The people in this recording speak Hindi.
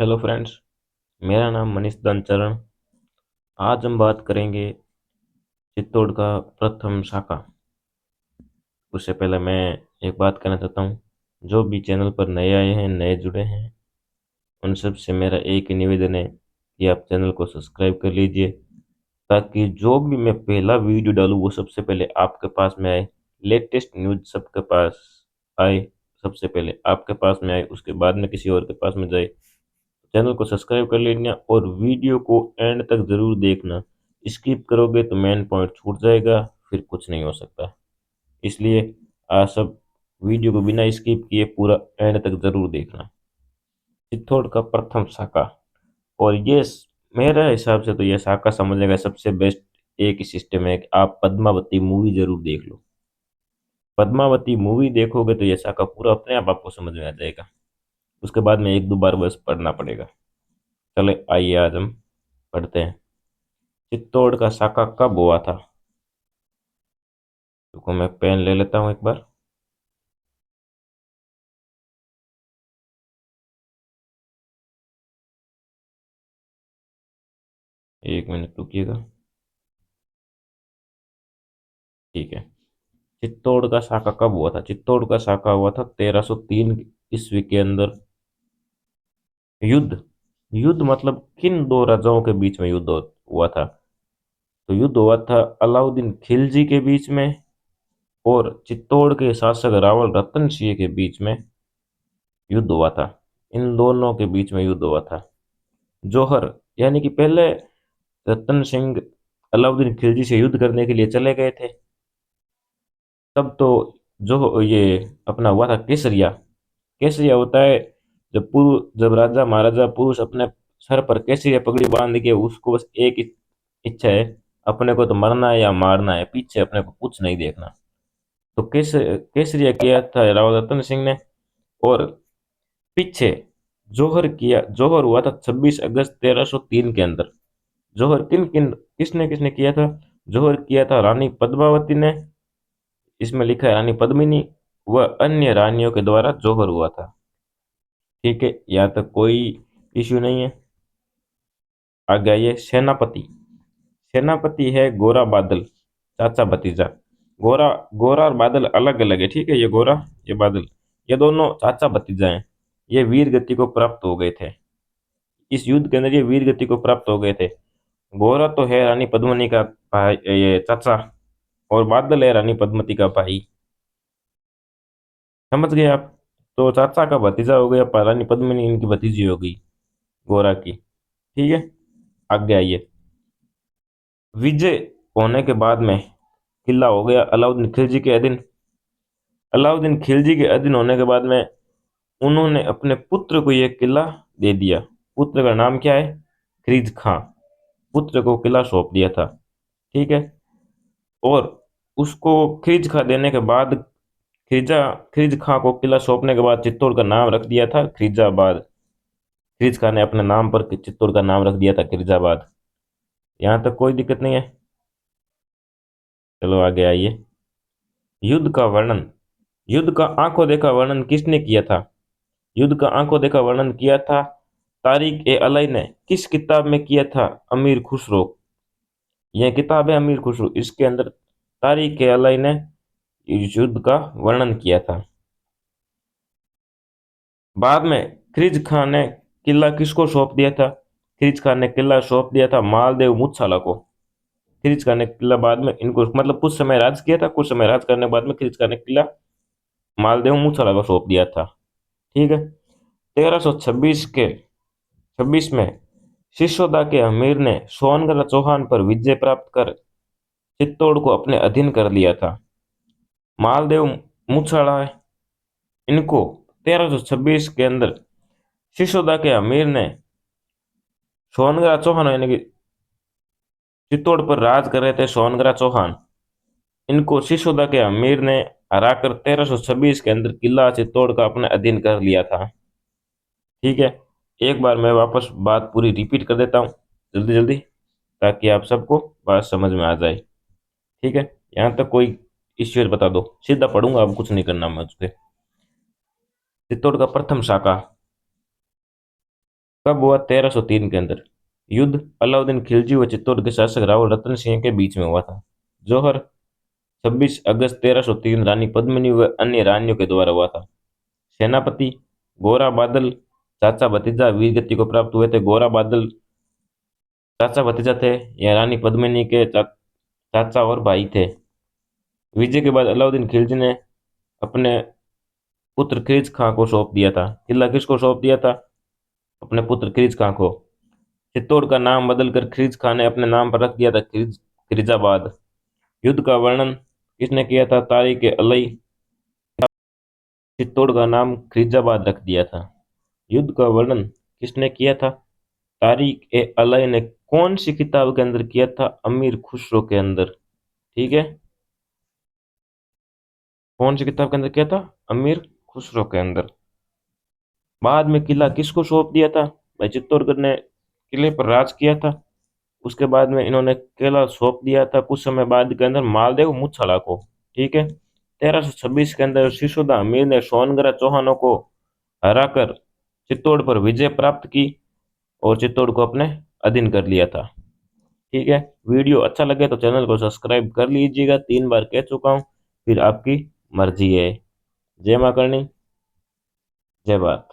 Hello friends. मेरा नाम मनीष धनचरण। आज हम बात करेंगे चित्तौड़ का प्रथम शाखा। उससे पहले मैं एक बात कहना चाहता हूँ। जो भी चैनल पर नए आए हैं, नए जुड़े हैं, उन सब से मेरा एक ही निवेदन है कि आप चैनल को सब्सक्राइब कर लीजिए, ताकि जो भी मैं पहला वीडियो डालूँ वो सबसे पहले आपके पास में आए। लेटेस्ट न्यूज सबके पास आए, सबसे पहले आपके पास में आए, उसके बाद में किसी और के पास में जाए। चैनल को सब्सक्राइब कर लेना और वीडियो को एंड तक जरूर देखना। स्किप करोगे तो मेन पॉइंट छूट जाएगा, फिर कुछ नहीं हो सकता। इसलिए आप सब वीडियो को बिना स्किप किए पूरा एंड तक जरूर देखना। चित्तौड़ का प्रथम शाखा। और ये मेरे हिसाब से तो ये शाखा समझने का सबसे बेस्ट एक ही सिस्टम है कि आप पद्मावती मूवी जरूर देख लो। पद्मावती मूवी देखोगे तो ये शाखा पूरा अपने आप आपको समझ में आ जाएगा। उसके बाद में एक दो बार बस पढ़ना पड़ेगा। चले आइए आज हम पढ़ते हैं। चित्तौड़ का शाखा कब हुआ था? रुको, मैं पेन ले लेता हूँ एक बार। एक मिनट रुकिएगा। ठीक है। चित्तौड़ का शाखा कब हुआ था? चित्तौड़ का शाखा हुआ था 1303 ईस्वी के अंदर। युद्ध। युद्ध मतलब किन दो राजाओं के बीच में युद्ध हुआ था? तो युद्ध हुआ था अलाउद्दीन खिलजी के बीच में और चित्तौड़ के शासक रावल रतन सिंह के बीच में युद्ध हुआ था। इन दोनों के बीच में युद्ध हुआ था। जौहर, यानी कि पहले रतन सिंह अलाउद्दीन खिलजी से युद्ध करने के लिए चले गए थे। तब तो जो ये अपना हुआ था केसरिया। केसरिया होता है जब राजा महाराजा पुरुष अपने सर पर केसरिया पगड़ी बांध के, उसको बस एक ही इच्छा है, अपने को तो मरना है या मारना है, पीछे अपने को कुछ नहीं देखना। तो केसरिया किया था राव रतन सिंह ने। और पीछे जौहर हुआ था 26 अगस्त 1303 के अंदर। जौहर किन किन किसने किसने किया था? जौहर किया था रानी पद्मावती ने। इसमें लिखा है रानी पद्मिनी व अन्य रानियों के द्वारा जौहर हुआ था। ठीक है, यहाँ तक कोई इश्यू नहीं है। आगे आइए। सेनापति। सेनापति है गोरा बादल, चाचा भतीजा। गोरा गोरा और बादल अलग अलग है, ठीक है। ये गोरा, ये बादल, ये दोनों चाचा भतीजा हैं। ये वीर गति को प्राप्त हो गए थे। इस युद्ध के अंदर ये वीर गति को प्राप्त हो गए थे। गोरा तो है रानी पद्मिनी का भाई, ये चाचा। और बादल है रानी पद्मती का भाई। समझ गए आप? तो चाचा का भतीजा हो गया, रानी पद्मिनी इनकी भतीजी हो गई, गोरा की। ठीक है, आगे आइए। विजय होने के बाद में किला हो गया अलाउद्दीन खिलजी के अधीन। अलाउद्दीन खिलजी के अधीन होने के बाद में उन्होंने अपने पुत्र को यह किला दे दिया। पुत्र का नाम क्या है? खिरीज खां। पुत्र को किला सौंप दिया था। ठीक है। और उसको खिरीज खां देने के बाद, खिरिजा खिरीज खां को किला सौंपने के बाद चित्तौड़ का नाम रख दिया था खिरीजाबाद। खिरीज खां ने अपने नाम पर चित्तौड़ का नाम रख दिया था खिरीजाबाद। यहाँ तक कोई दिक्कत नहीं है। चलो आगे आइए। युद्ध का वर्णन। युद्ध का आंखों देखा वर्णन किसने किया था? युद्ध का आंखों देखा वर्णन किया था तारिक ए अलई ने। किस किताब में किया था? अमीर खुसरो। यह किताब है अमीर खुसरो, इसके अंदर तारिक ए अलई ने इस युद्ध का वर्णन किया था। बाद में खिरिज खान ने किला किसको सौंप दिया था? खिरिज खान ने किला सौंप दिया था मालदेव मुच्छाला को। खिरिज खान ने किला बाद में इनको, मतलब कुछ समय राज किया था, कुछ समय राज करने के बाद में खिरिज खान ने किला मालदेव मुच्छाला को सौंप दिया था। ठीक है। 1326 में सिसोदा के अमीर ने सोनगढ़ चौहान पर विजय प्राप्त कर चित्तौड़ को अपने अधीन कर लिया था। मालदेव मुछाड़ा इनको 1326 के अंदर सिसोदा के अमीर ने सोनगढ़ चौहान, यानी कि चित्तौड़ पर राज कर रहे थे सोनगढ़ चौहान, इनको सिसोदा के अमीर ने हराकर 1326 के अंदर किला चित्तौड़ का अपने अधीन कर लिया था। ठीक है। एक बार मैं वापस बात पूरी रिपीट कर देता हूँ, जल्दी जल्दी, ताकि आप सबको बात समझ में आ जाए। ठीक है। यहाँ तक कोई इश्यूज बता दो, सीधा पढ़ूंगा, अब कुछ नहीं करना मुझ पे। चित्तौड़ का प्रथम शाखा। कब हुआ? 1303 के अंदर। युद्ध अलाउद्दीन खिलजी व चित्तौड़ के शासक राव रतन सिंह के बीच में हुआ था। जौहर 26 अगस्त 1303 रानी पद्मिनी व अन्य रानियों के द्वारा हुआ था। सेनापति गोरा बादल चाचा भतीजा वीरगति को प्राप्त हुए थे। गोरा बादल चाचा भतीजा थे, या रानी पद्मिनी के चाचा और भाई थे। विजय के बाद अलाउद्दीन खिलजी ने अपने पुत्र खिरीज खां को सौंप दिया था। किला किसको सौंप दिया था? अपने पुत्र खिरीज खां को। चित्तौड़ का नाम बदलकर खिरीज खां ने अपने नाम पर रख दिया था, खिरीजाबाद। युद्ध का वर्णन किसने किया था? तारिक ए अलई। चित्तौड़ का नाम खिरीजाबाद रख दिया था। युद्ध का वर्णन किसने किया था? तारिक ए अलई ने। कौन सी किताब के अंदर किया था? अमीर खुसरो के अंदर। ठीक है, कौन सी किताब के अंदर किया था? अमीर खुसरो के अंदर। बाद में किला किसको सौंप दिया था? भाई चित्तौड़गढ़ ने किले पर राज किया था, उसके बाद में इन्होंने किला सौंप दिया था कुछ समय बाद के अंदर मालदेव मुछाला को। ठीक है, 1326 के अंदर सिसोदा अमीर ने सोनगरा चौहानों को हराकर चित्तौड़ पर विजय प्राप्त की और चित्तौड़ को अपने अधीन कर लिया था। ठीक है, वीडियो अच्छा लगे तो चैनल को सब्सक्राइब कर लीजिएगा, 3 बार कह चुका हूँ, फिर आपकी मर्जी है। जय मां करणी, जय भारत।